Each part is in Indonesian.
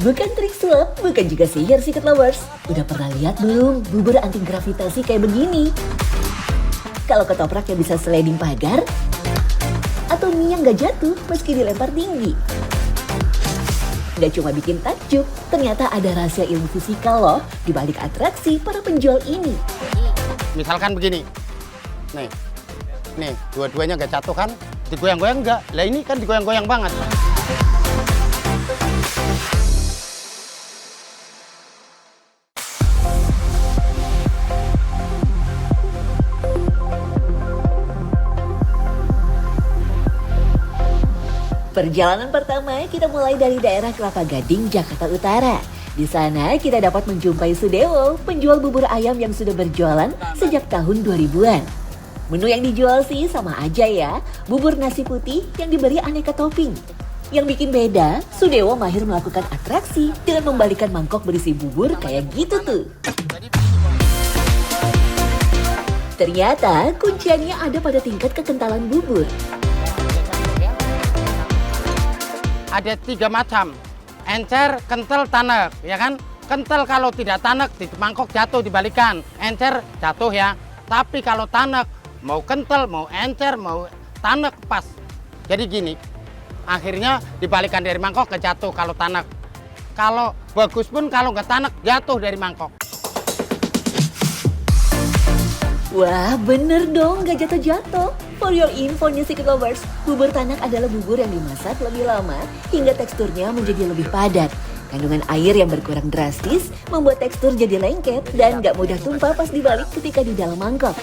Bukan trik sulap, bukan juga sihir Secret Lovers. Udah pernah lihat belum bubur anti gravitasi kayak begini? Kalau ketoprak yang bisa sliding pagar, atau mie yang gak jatuh meski dilempar tinggi. Gak cuma bikin takjub, ternyata ada rahasia ilmu fisikal loh di balik atraksi para penjual ini. Misalkan begini, nih dua-duanya gak jatuh kan, digoyang-goyang enggak, lah ini kan digoyang-goyang banget. Perjalanan pertama kita mulai dari daerah Kelapa Gading, Jakarta Utara. Di sana kita dapat menjumpai Sudewo, penjual bubur ayam yang sudah berjualan sejak tahun 2000-an. Menu yang dijual sih sama aja ya, bubur nasi putih yang diberi aneka topping. Yang bikin beda, Sudewo mahir melakukan atraksi dengan membalikan mangkok berisi bubur kayak gitu tuh. Ternyata kunciannya ada pada tingkat kekentalan bubur. Ada 3 macam, encer, kental, tanek, ya kan? Kental kalau tidak tanek di mangkok jatuh dibalikan, encer jatuh ya. Tapi kalau tanek, mau kental, mau encer, mau tanek pas. Jadi gini, akhirnya dibalikan dari mangkok ke jatuh kalau tanek. Kalau bagus pun kalau nggak tanek jatuh dari mangkok. Wah, bener dong, gak jatuh-jatuh. For your info nih Secret Lovers, bubur tanak adalah bubur yang dimasak lebih lama hingga teksturnya menjadi lebih padat. Kandungan air yang berkurang drastis membuat tekstur jadi lengket dan gak mudah tumpah pas dibalik ketika di dalam mangkok.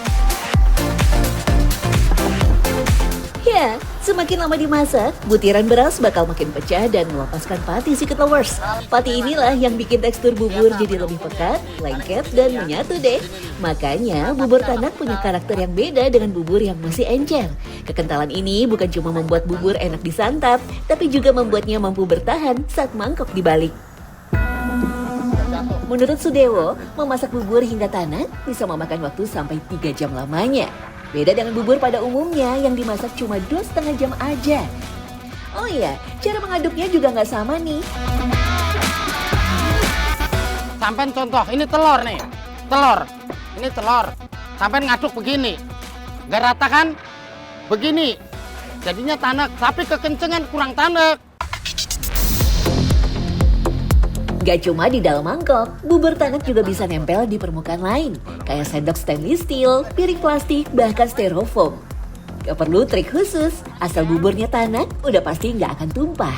Ya, semakin lama dimasak, butiran beras bakal makin pecah dan melepaskan pati Secret Lovers. Pati inilah yang bikin tekstur bubur jadi lebih pekat, lengket, dan menyatu deh. Makanya bubur tanak punya karakter yang beda dengan bubur yang masih encer. Kekentalan ini bukan cuma membuat bubur enak disantap, tapi juga membuatnya mampu bertahan saat mangkok dibalik. Menurut Sudewo, memasak bubur hingga tanak bisa memakan waktu sampai 3 jam lamanya. Beda dengan bubur pada umumnya yang dimasak cuma 2,5 jam aja. Oh iya, cara mengaduknya juga nggak sama nih. Sampai contoh, ini telur nih, telur. Ini telur, sampai ngaduk begini. Gak rata kan? Begini. Jadinya tanek, tapi kekencengan kurang tanek. Gak cuma di dalam mangkok, bubur tanak juga bisa nempel di permukaan lain, kayak sendok stainless steel, piring plastik, bahkan styrofoam. Gak perlu trik khusus, asal buburnya tanak, udah pasti gak akan tumpah.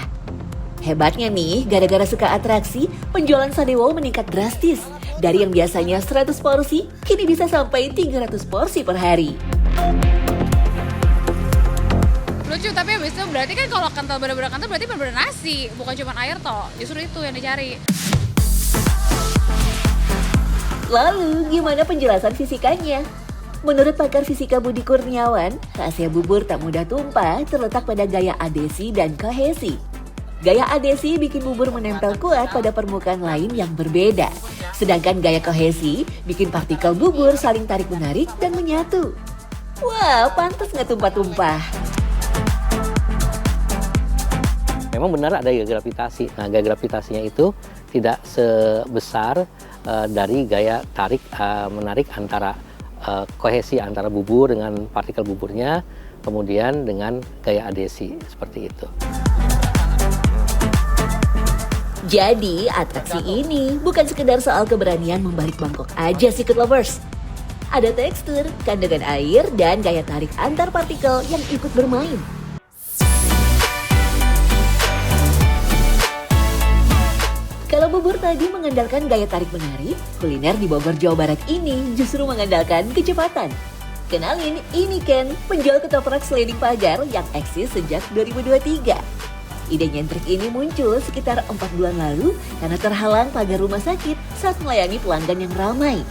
Hebatnya nih, gara-gara suka atraksi, penjualan Sudewo meningkat drastis. Dari yang biasanya 100 porsi, kini bisa sampai 300 porsi per hari. Lucu, tapi habis itu berarti kan kalau kental bener-bener kental berarti bener-bener nasi, bukan cuma air toh. Justru itu yang dicari. Lalu, gimana penjelasan fisikanya? Menurut pakar fisika Budi Kurniawan, rahasia bubur tak mudah tumpah terletak pada gaya adhesi dan kohesi. Gaya adhesi bikin bubur menempel kuat pada permukaan lain yang berbeda. Sedangkan gaya kohesi bikin partikel bubur saling tarik-menarik dan menyatu. Wah, pantas nggak tumpah-tumpah. Memang benar ada gaya gravitasi. Nah, gaya gravitasinya itu tidak sebesar dari gaya tarik-menarik antara kohesi antara bubur dengan partikel buburnya, kemudian dengan gaya adhesi, seperti itu. Jadi, atraksi ini bukan sekedar soal keberanian membalik mangkok aja Secret Lovers. Ada tekstur, kandungan air, dan gaya tarik antar partikel yang ikut bermain. Kalau bubur tadi mengandalkan gaya tarik-menarik, kuliner di Bogor, Jawa Barat ini justru mengandalkan kecepatan. Kenalin, ini Ken, penjual ketoprak sliding pagar yang eksis sejak 2023. Ide nyentrik ini muncul sekitar 4 bulan lalu karena terhalang pagar rumah sakit saat melayani pelanggan yang ramai.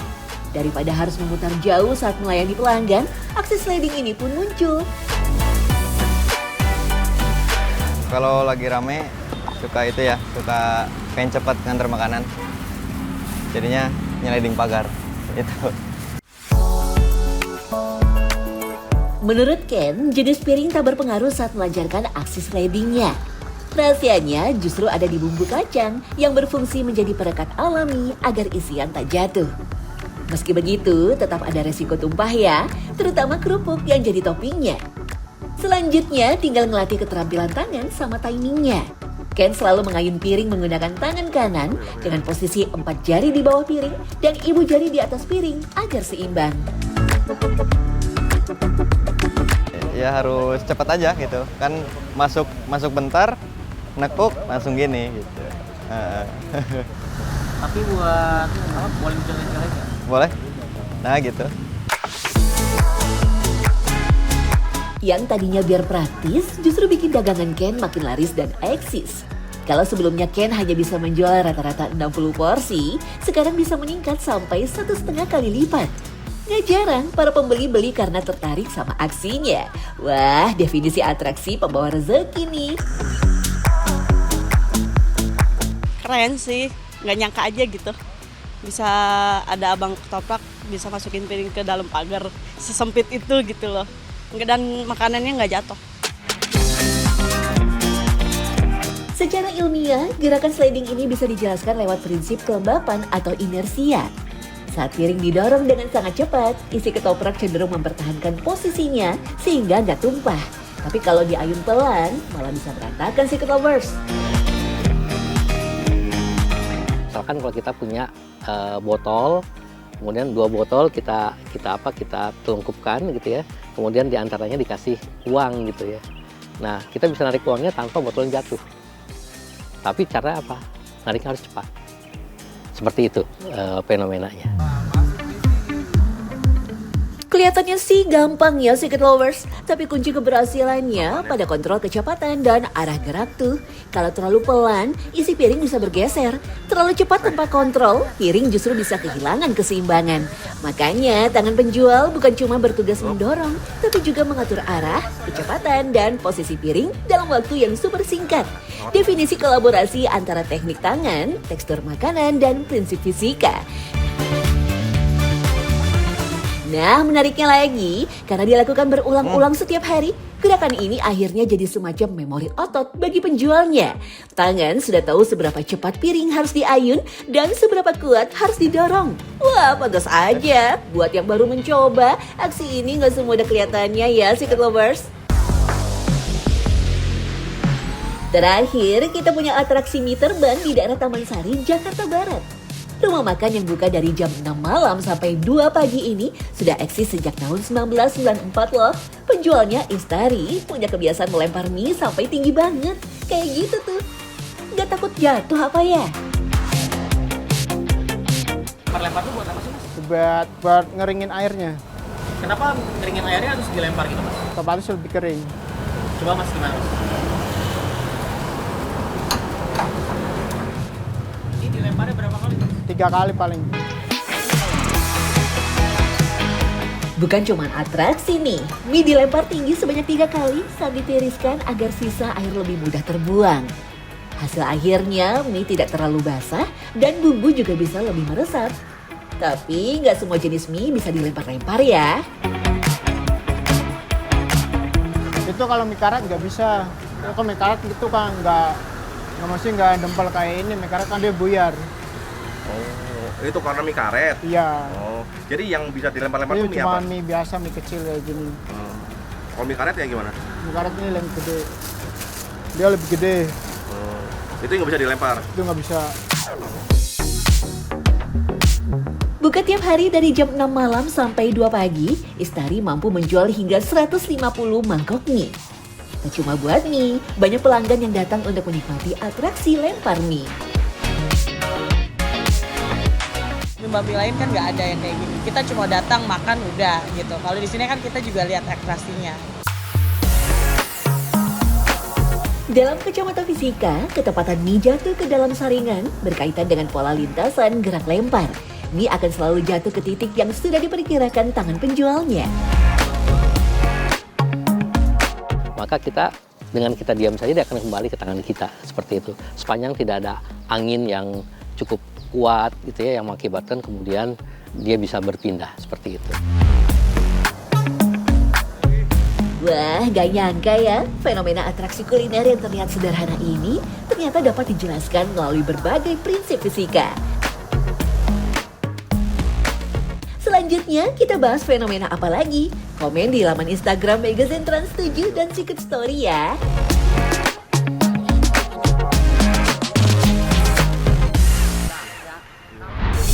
Daripada harus memutar jauh saat melayani pelanggan, aksi sliding ini pun muncul. Kalau lagi rame, suka itu ya, suka pengen cepat nganter makanan. Jadinya nyeliding pagar, itu. Menurut Ken, jenis piring tak berpengaruh saat melancarkan aksi slidingnya. Rahasianya justru ada di bumbu kacang yang berfungsi menjadi perekat alami agar isian tak jatuh. Meski begitu, tetap ada resiko tumpah ya, terutama kerupuk yang jadi toppingnya. Selanjutnya, tinggal ngelatih keterampilan tangan sama timingnya. Ken selalu mengayun piring menggunakan tangan kanan dengan posisi 4 jari di bawah piring dan ibu jari di atas piring agar seimbang. Ya harus cepat aja gitu. Kan masuk bentar, nekuk langsung gini gitu. Tapi buat apa boleh menjelek-jelek nggak? Boleh? Nah gitu. Yang tadinya biar praktis, justru bikin dagangan Ken makin laris dan eksis. Kalau sebelumnya Ken hanya bisa menjual rata-rata 60 porsi, sekarang bisa meningkat sampai 1,5 kali lipat. Gak jarang para pembeli beli karena tertarik sama aksinya. Wah, definisi atraksi pembawa rezeki nih. Keren sih, nggak nyangka aja gitu. Bisa ada abang ketoprak, bisa masukin piring ke dalam pagar sesempit itu gitu loh. Dan makanannya nggak jatuh. Secara ilmiah, gerakan sliding ini bisa dijelaskan lewat prinsip kelembapan atau inersia. Saat piring didorong dengan sangat cepat, isi ketoprak cenderung mempertahankan posisinya sehingga nggak tumpah. Tapi kalau diayun pelan, malah bisa berantakan si ketopers. Misalkan kalau kita punya botol, kemudian 2 botol kita telungkupkan gitu ya, kemudian diantaranya dikasih uang gitu ya. Nah, kita bisa narik uangnya tanpa botolnya jatuh. Tapi cara apa? Nariknya harus cepat. Seperti itu fenomenanya. Kelihatannya sih gampang ya Secret Lovers, tapi kunci keberhasilannya pada kontrol kecepatan dan arah gerak tuh. Kalau terlalu pelan, isi piring bisa bergeser. Terlalu cepat tanpa kontrol, piring justru bisa kehilangan keseimbangan. Makanya tangan penjual bukan cuma bertugas mendorong, tapi juga mengatur arah, kecepatan, dan posisi piring dalam waktu yang super singkat. Definisi kolaborasi antara teknik tangan, tekstur makanan, dan prinsip fisika. Nah, menariknya lagi, karena dilakukan berulang-ulang setiap hari, gerakan ini akhirnya jadi semacam memori otot bagi penjualnya. Tangan sudah tahu seberapa cepat piring harus diayun dan seberapa kuat harus didorong. Wah, pantas aja. Buat yang baru mencoba, aksi ini nggak semudah kelihatannya ya, Secret Lovers. Terakhir, kita punya atraksi mie terbang di daerah Taman Sari, Jakarta Barat. Rumah makan yang buka dari jam 6 malam sampai 2 pagi ini sudah eksis sejak tahun 1994 loh. Penjualnya Istari punya kebiasaan melempar mie sampai tinggi banget. Kayak gitu tuh. Nggak takut jatuh apa ya? Lempar tuh buat apa sih mas? Buat ngeringin airnya. Kenapa ngeringin airnya harus dilempar gitu mas? Harus lebih kering. Coba mas gimana mas? Ini dilemparnya berapa kali? 3 kali paling. Bukan cuma atraksi nih, mie dilempar tinggi sebanyak 3 kali saat ditiriskan agar sisa air lebih mudah terbuang. Hasil akhirnya mie tidak terlalu basah dan bumbu juga bisa lebih meresap. Tapi nggak semua jenis mie bisa dilempar-lempar ya. Itu kalau mie karet nggak bisa. Kalau mie karet gitu kan nggak dempel kayak ini. Mie karet kan dia buyar. Oh, itu karena mie karet? Iya. Oh, jadi yang bisa dilempar-lempar itu mie cuma apa? mie biasa, mie kecil kayak gini. Kalau mie karet ya gimana? Mie karet ini lebih gede. Dia lebih gede. Itu nggak bisa dilempar? Itu nggak bisa. Buka tiap hari dari jam 6 malam sampai 2 pagi, Istari mampu menjual hingga 150 mangkok mie. Tak cuma buat mie, banyak pelanggan yang datang untuk menikmati atraksi lempar mie. Mie lain kan nggak ada yang kayak gini. Kita cuma datang makan udah gitu. Kalau di sini kan kita juga lihat atraksinya. Dalam kacamata fisika, ketepatan mie jatuh ke dalam saringan berkaitan dengan pola lintasan gerak lempar. Mie akan selalu jatuh ke titik yang sudah diperkirakan tangan penjualnya. Maka dengan kita diam saja dia akan kembali ke tangan kita seperti itu. Sepanjang tidak ada angin yang cukup kuat gitu ya yang mengakibatkan kemudian dia bisa berpindah seperti itu. Wah, gak nyangka ya, fenomena atraksi kuliner yang terlihat sederhana ini ternyata dapat dijelaskan melalui berbagai prinsip fisika. Selanjutnya, kita bahas fenomena apa lagi? Komen di laman Instagram Magazine Trans 7 dan Secret Story ya.